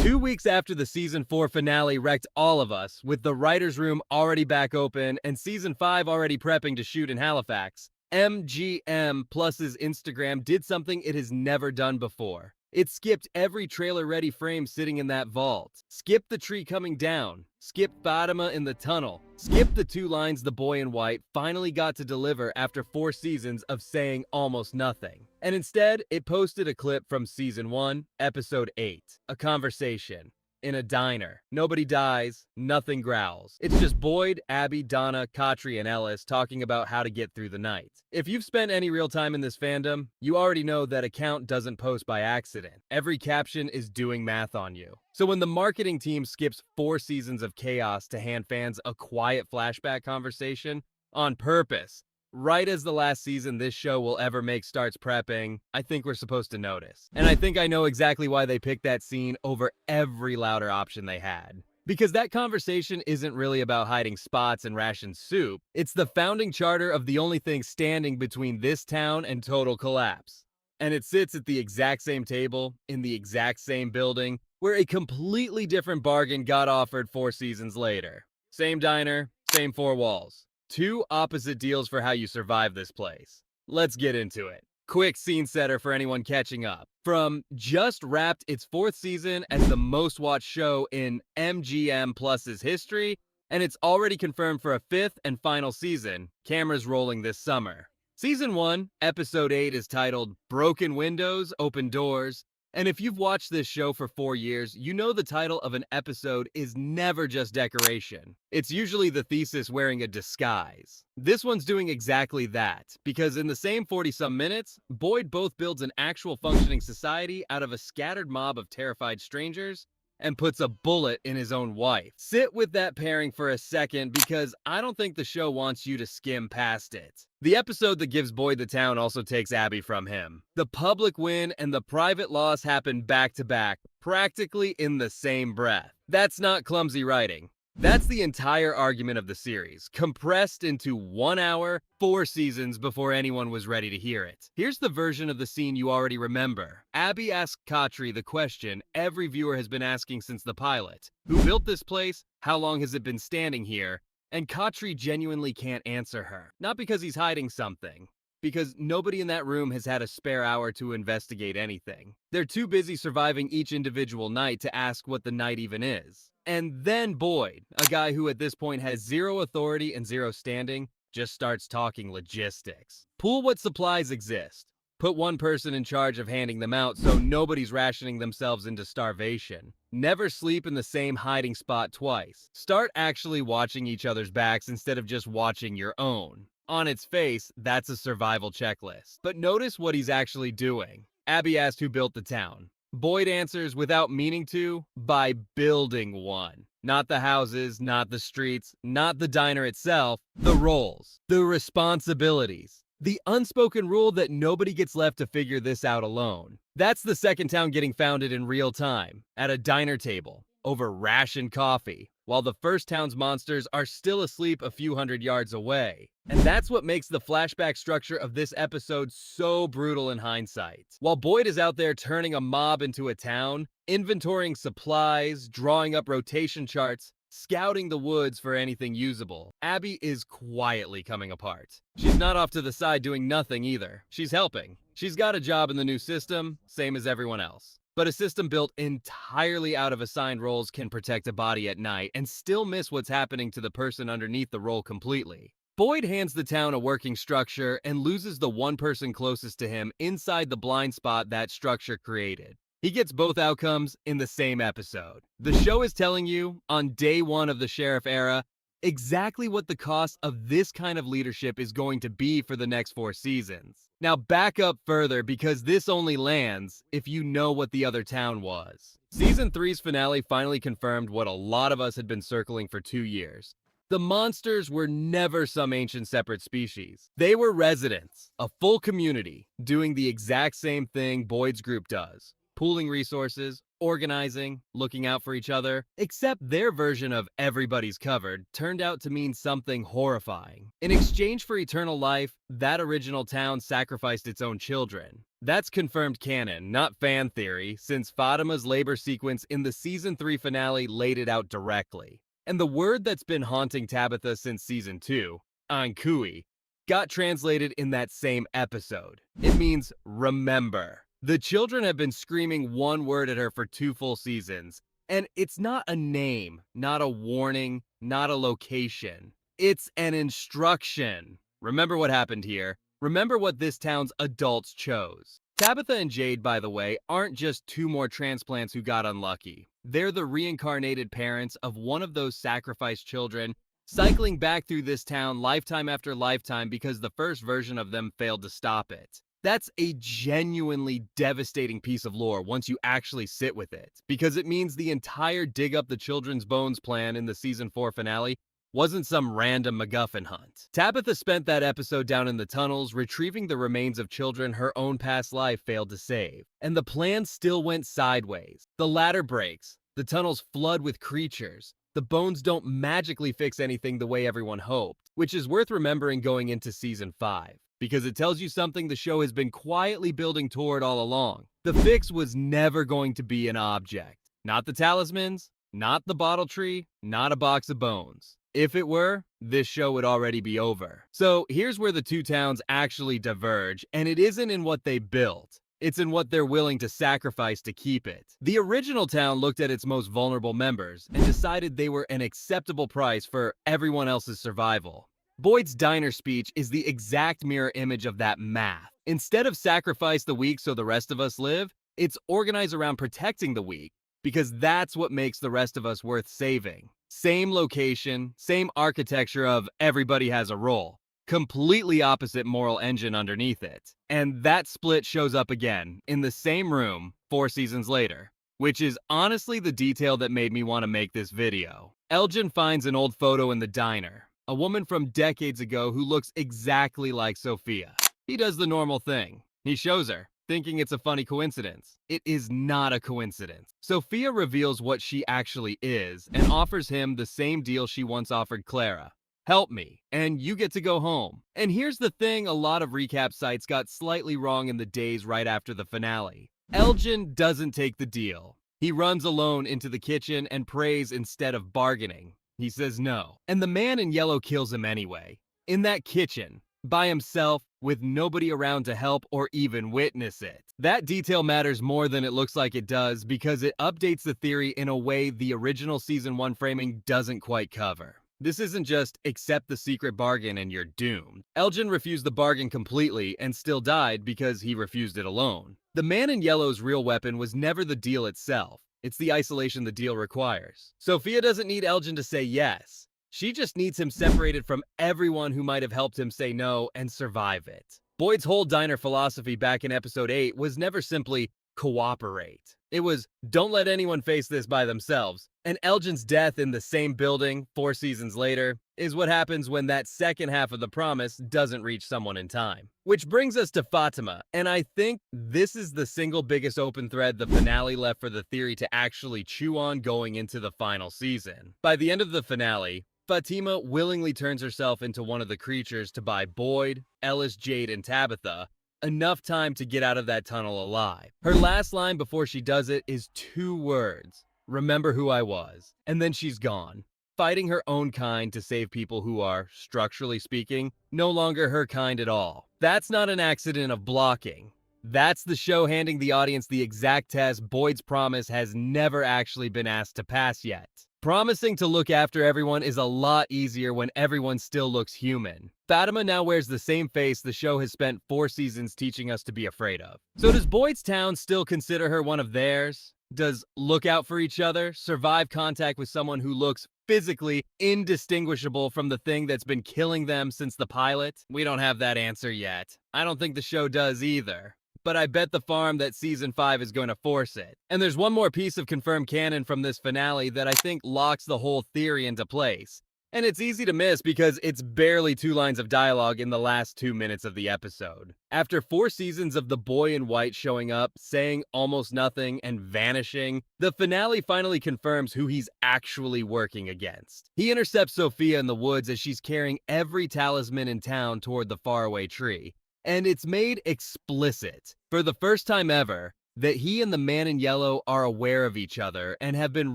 2 weeks after the season 4 finale wrecked all of us, with the writer's room already back open and season 5 already prepping to shoot in Halifax, MGM Plus's Instagram did something it has never done before. It skipped every trailer-ready frame sitting in that vault. Skipped the tree coming down. Skipped Fatima in the tunnel. Skipped the 2 lines the boy in white finally got to deliver after 4 seasons of saying almost nothing. And instead, it posted a clip from season 1, episode 8, a conversation. In a diner. Nobody dies, nothing growls. It's just Boyd, Abby, Donna, Khatri, and Ellis talking about how to get through the night. If you've spent any real time in this fandom, you already know that account doesn't post by accident. Every caption is doing math on you. So when the marketing team skips 4 seasons of chaos to hand fans a quiet flashback conversation, on purpose, right as the last season this show will ever make starts prepping, I think we're supposed to notice. And I think I know exactly why they picked that scene over every louder option they had. Because that conversation isn't really about hiding spots and ration soup. It's the founding charter of the only thing standing between this town and total collapse. And it sits at the exact same table, in the exact same building, where a completely different bargain got offered 4 seasons later. Same diner, same 4 walls. 2 opposite deals for how you survive this place. Let's get into it. Quick scene setter for anyone catching up. From just wrapped its 4th season as the most watched show in MGM Plus's history, and it's already confirmed for a 5th and final season, cameras rolling this summer. Season 1, episode 8 is titled Broken Windows, Open Doors. And if you've watched this show for 4 years, you know the title of an episode is never just decoration. It's usually the thesis wearing a disguise. This one's doing exactly that, because in the same 40-some minutes, Boyd both builds an actual functioning society out of a scattered mob of terrified strangers and puts a bullet in his own wife. Sit with that pairing for a second, because I don't think the show wants you to skim past it. The episode that gives Boyd the town also takes Abby from him. The public win and the private loss happen back to back, practically in the same breath. That's not clumsy writing. That's the entire argument of the series, compressed into 1 hour, 4 seasons before anyone was ready to hear it. Here's the version of the scene you already remember. Abby asks Khatri the question every viewer has been asking since the pilot. Who built this place? How long has it been standing here? And Khatri genuinely can't answer her. Not because he's hiding something, because nobody in that room has had a spare hour to investigate anything. They're too busy surviving each individual night to ask what the night even is. And then Boyd, a guy who at this point has 0 authority and 0 standing, just starts talking logistics. Pool what supplies exist. Put one person in charge of handing them out so nobody's rationing themselves into starvation. Never sleep in the same hiding spot twice. Start actually watching each other's backs instead of just watching your own. On its face, that's a survival checklist. But notice what he's actually doing. Abby asked who built the town. Boyd answers without meaning to, by building one. Not the houses, not the streets, not the diner itself, the roles, the responsibilities. The unspoken rule that nobody gets left to figure this out alone. That's the second town getting founded in real time, at a diner table, over rationed coffee, while the first town's monsters are still asleep a few hundred yards away. And that's what makes the flashback structure of this episode so brutal in hindsight. While Boyd is out there turning a mob into a town, inventorying supplies, drawing up rotation charts, scouting the woods for anything usable, Abby is quietly coming apart. She's not off to the side doing nothing either. She's helping. She's got a job in the new system, same as everyone else. But a system built entirely out of assigned roles can protect a body at night and still miss what's happening to the person underneath the role completely. Boyd hands the town a working structure and loses the one person closest to him inside the blind spot that structure created. He gets both outcomes in the same episode. The show is telling you, on day 1 of the sheriff era, exactly what the cost of this kind of leadership is going to be for the next 4 seasons. Now back up further, because this only lands if you know what the other town was. Season 3's finale finally confirmed what a lot of us had been circling for 2 years. The monsters were never some ancient separate species. They were residents, a full community, doing the exact same thing Boyd's group does. Pooling resources, organizing, looking out for each other, except their version of everybody's covered turned out to mean something horrifying. In exchange for eternal life, that original town sacrificed its own children. That's confirmed canon, not fan theory, since Fatima's labor sequence in the season 3 finale laid it out directly. And the word that's been haunting Tabitha since season 2, Anghkooey, got translated in that same episode. It means remember. The children have been screaming one word at her for 2 full seasons, and it's not a name, not a warning, not a location. It's an instruction. Remember what happened here. Remember what this town's adults chose. Tabitha and Jade, by the way, aren't just 2 more transplants who got unlucky. They're the reincarnated parents of one of those sacrificed children, cycling back through this town lifetime after lifetime because the first version of them failed to stop it. That's a genuinely devastating piece of lore once you actually sit with it, because it means the entire dig up the children's bones plan in the season 4 finale wasn't some random MacGuffin hunt. Tabitha spent that episode down in the tunnels, retrieving the remains of children her own past life failed to save. And the plan still went sideways. The ladder breaks. The tunnels flood with creatures. The bones don't magically fix anything the way everyone hoped, which is worth remembering going into season 5, because it tells you something the show has been quietly building toward all along. The fix was never going to be an object. Not the talismans, not the bottle tree, not a box of bones. If it were, this show would already be over. So here's where the 2 towns actually diverge, and it isn't in what they built. It's in what they're willing to sacrifice to keep it. The original town looked at its most vulnerable members and decided they were an acceptable price for everyone else's survival. Boyd's diner speech is the exact mirror image of that math. Instead of sacrifice the weak so the rest of us live, it's organize around protecting the weak, because that's what makes the rest of us worth saving. Same location, same architecture of everybody has a role. Completely opposite moral engine underneath it. And that split shows up again, in the same room, 4 seasons later. Which is honestly the detail that made me want to make this video. Elgin finds an old photo in the diner. A woman from decades ago who looks exactly like Sophia. He does the normal thing. He shows her, thinking it's a funny coincidence. It is not a coincidence. Sophia reveals what she actually is and offers him the same deal she once offered Clara. Help me, and you get to go home. And here's the thing a lot of recap sites got slightly wrong in the days right after the finale. Elgin doesn't take the deal. He runs alone into the kitchen and prays instead of bargaining. He says no. And the man in yellow kills him anyway. In that kitchen. By himself, with nobody around to help or even witness it. That detail matters more than it looks like it does because it updates the theory in a way the original season 1 framing doesn't quite cover. This isn't just accept the secret bargain and you're doomed. Elgin refused the bargain completely and still died because he refused it alone. The man in yellow's real weapon was never the deal itself. It's the isolation the deal requires. Sophia doesn't need Elgin to say yes. She just needs him separated from everyone who might have helped him say no and survive it. Boyd's whole diner philosophy back in episode 8 was never simply cooperate. It was don't let anyone face this by themselves. And Elgin's death in the same building 4 seasons later is what happens when that second half of the promise doesn't reach someone in time. Which brings us to Fatima, and I think this is the single biggest open thread the finale left for the theory to actually chew on going into the final season. By the end of the finale, Fatima willingly turns herself into one of the creatures to buy Boyd, Ellis, Jade, and Tabitha enough time to get out of that tunnel alive. Her last line before she does it is 2 words. Remember who I was. And then she's gone, fighting her own kind to save people who are, structurally speaking, no longer her kind at all. That's not an accident of blocking. That's the show handing the audience the exact test Boyd's promise has never actually been asked to pass yet. Promising to look after everyone is a lot easier when everyone still looks human. Fatima now wears the same face the show has spent 4 seasons teaching us to be afraid of. So does Boyd's town still consider her one of theirs? Does look out for each other survive contact with someone who looks physically indistinguishable from the thing that's been killing them since the pilot? We don't have that answer yet. I don't think the show does either. But I bet the farm that season 5 is going to force it. And there's one more piece of confirmed canon from this finale that I think locks the whole theory into place. And it's easy to miss because it's barely 2 lines of dialogue in the last 2 minutes of the episode. After 4 seasons of the boy in white showing up, saying almost nothing, and vanishing, the finale finally confirms who he's actually working against. He intercepts Sophia in the woods as she's carrying every talisman in town toward the faraway tree. And it's made explicit, for the first time ever, that he and the man in yellow are aware of each other and have been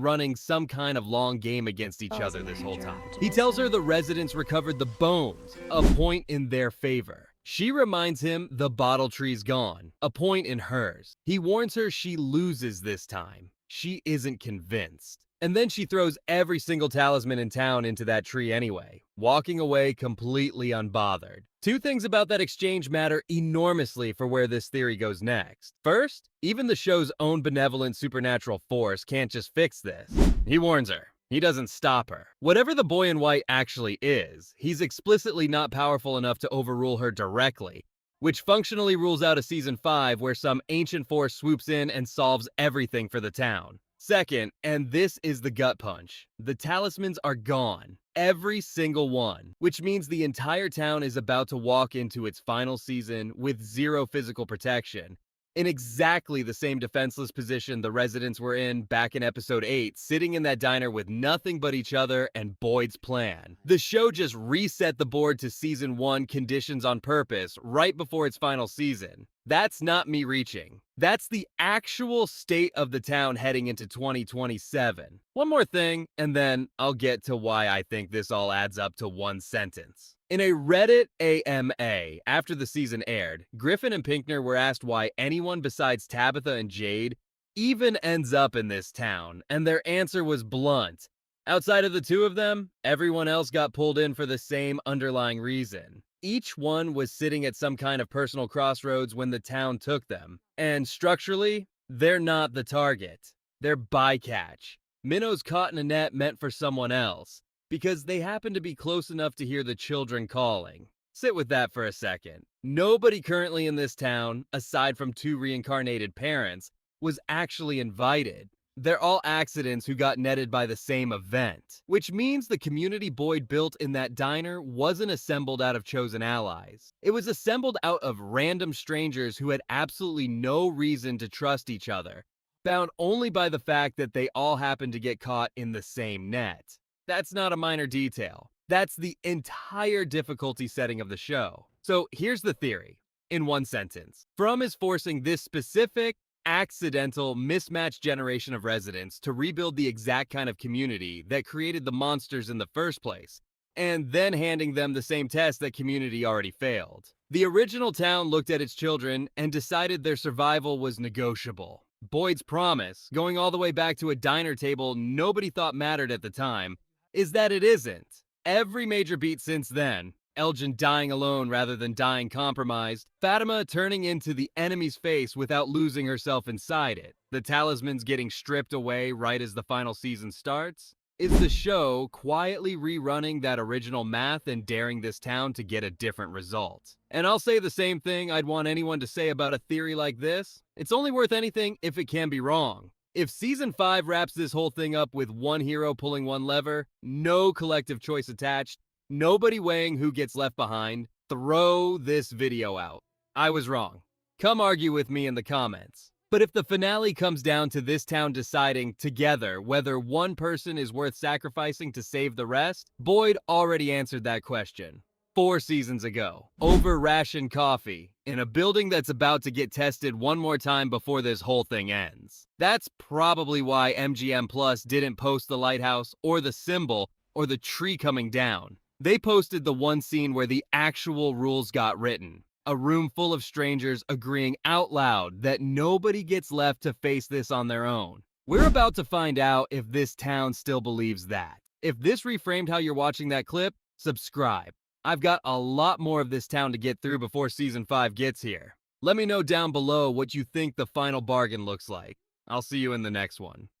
running some kind of long game against each other this whole time. He tells her the residents recovered the bones, a point in their favor. She reminds him the bottle tree's gone, a point in hers. He warns her she loses this time. She isn't convinced. And then she throws every single talisman in town into that tree anyway, walking away completely unbothered. Two things about that exchange matter enormously for where this theory goes next. First, even the show's own benevolent supernatural force can't just fix this. He warns her. He doesn't stop her. Whatever the boy in white actually is, he's explicitly not powerful enough to overrule her directly, which functionally rules out a season 5 where some ancient force swoops in and solves everything for the town. Second, and this is the gut punch, the talismans are gone. Every single one, which means the entire town is about to walk into its final season with zero physical protection, in exactly the same defenseless position the residents were in back in episode 8, sitting in that diner with nothing but each other and Boyd's plan. The show just reset the board to season 1 conditions on purpose right before its final season. That's not me reaching. That's the actual state of the town heading into 2027. One more thing, and then I'll get to why I think this all adds up to one sentence. In a Reddit AMA after the season aired, Griffin and Pinkner were asked why anyone besides Tabitha and Jade even ends up in this town, and their answer was blunt. Outside of the two of them, everyone else got pulled in for the same underlying reason. Each one was sitting at some kind of personal crossroads when the town took them, and structurally, they're not the target. They're bycatch. Minnows caught in a net meant for someone else, because they happen to be close enough to hear the children calling. Sit with that for a second. Nobody currently in this town, aside from 2 reincarnated parents, was actually invited. They're all accidents who got netted by the same event, which means the community Boyd built in that diner wasn't assembled out of chosen allies. It was assembled out of random strangers who had absolutely no reason to trust each other, bound only by the fact that they all happened to get caught in the same net. That's not a minor detail. That's the entire difficulty setting of the show. So here's the theory, in one sentence. From is forcing this specific, accidental, mismatched generation of residents to rebuild the exact kind of community that created the monsters in the first place, and then handing them the same test that community already failed. The original town looked at its children and decided their survival was negotiable. Boyd's promise, going all the way back to a diner table nobody thought mattered at the time, is that it isn't. Every major beat since then, Elgin dying alone rather than dying compromised, Fatima turning into the enemy's face without losing herself inside it, the talismans getting stripped away right as the final season starts, is the show quietly rerunning that original math and daring this town to get a different result. And I'll say the same thing I'd want anyone to say about a theory like this. It's only worth anything if it can be wrong. If season 5 wraps this whole thing up with one hero pulling one lever, no collective choice attached, nobody weighing who gets left behind, throw this video out. I was wrong. Come argue with me in the comments. But if the finale comes down to this town deciding together whether one person is worth sacrificing to save the rest, Boyd already answered that question 4 seasons ago, over ration coffee, in a building that's about to get tested one more time before this whole thing ends. That's probably why MGM Plus didn't post the lighthouse or the symbol or the tree coming down. They posted the one scene where the actual rules got written. A room full of strangers agreeing out loud that nobody gets left to face this on their own. We're about to find out if this town still believes that. If this reframed how you're watching that clip, subscribe. I've got a lot more of this town to get through before season 5 gets here. Let me know down below what you think the final bargain looks like. I'll see you in the next one.